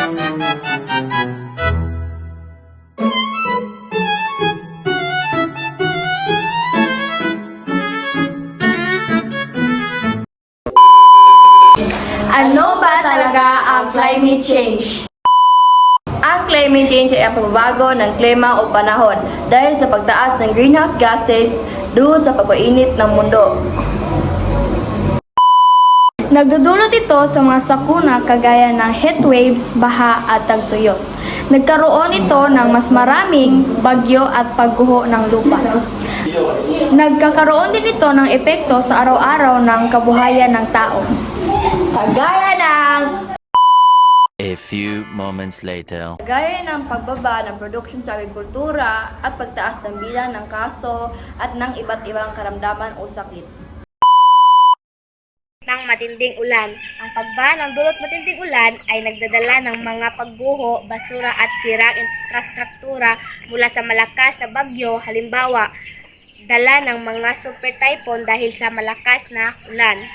Ano ba talaga ang climate change? Ang climate change ay ang pagbabago ng klima o panahon dahil sa pagtaas ng greenhouse gases doon sa pagpainit ng mundo. Nagdudulot ito sa mga sakuna kagaya ng heat waves, baha at tagtuyot. Nagkaroon ito ng mas maraming bagyo at pagguho ng lupa. Nagkakaroon din ito ng epekto sa araw-araw ng kabuhayan ng tao. Kagaya ng pagbaba ng produksyon sa agrikultura at pagtaas ng bilang ng kaso at ng iba't ibang karamdaman o sakit. Ng matinding ulan. Ang pagbaha ng dulot matinding ulan ay nagdadala ng mga pagguho, basura at sirang infrastruktura mula sa malakas na bagyo, halimbawa, dala ng mga super typhoon dahil sa malakas na ulan.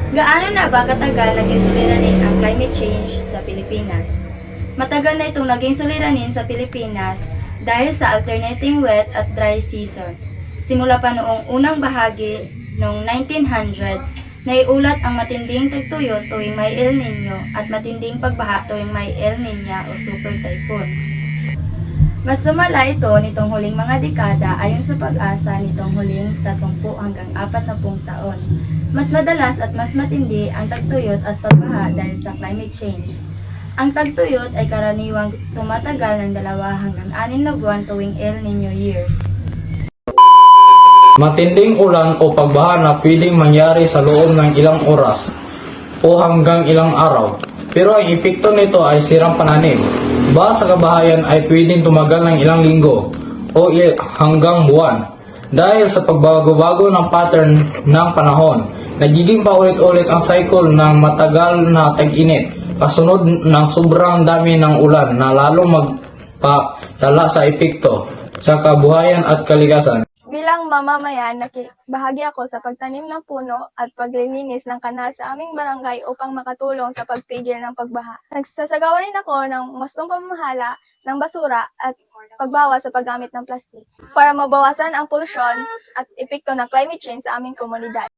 Gaano na ba katagal naging suliranin ang climate change sa Pilipinas? Matagal na itong naging suliranin sa Pilipinas dahil sa alternating wet at dry season. Simula pa noong unang bahagi noong 1900s, naiulat ang matinding tagtuyot tuwing may El Nino at matinding pagbaha tuwing may El Niña o super typhoon. Mas lumala ito nitong huling mga dekada ayon sa pag-asa nitong huling 30 hanggang 40 taon. Mas madalas at mas matindi ang tagtuyot at pagbaha dahil sa climate change. Ang tagtuyot ay karaniwang tumatagal ng 2 hanggang 6 na buwan tuwing El Nino years. Matinding ulan o pagbaha na pwedeng mangyari sa loob ng ilang oras o hanggang ilang araw. Pero ang epekto nito ay sirang pananim. Baha sa kabahayan ay pwedeng tumagal ng ilang linggo o hanggang buwan. Dahil sa pagbago-bago ng pattern ng panahon, nagiging paulit-ulit ang cycle ng matagal na tag-init, kasunod ng sobrang dami ng ulan na lalong magpadala sa epekto sa kabuhayan at kalikasan. Bilang mamamayan, bahagi ako sa pagtanim ng puno at paglilinis ng kanal sa aming barangay upang makatulong sa pagpigil ng pagbaha. Nagsasagawa rin ako ng wastong pamamahala ng basura at pagbawas sa paggamit ng plastik para mabawasan ang polusyon at epekto ng climate change sa aming komunidad.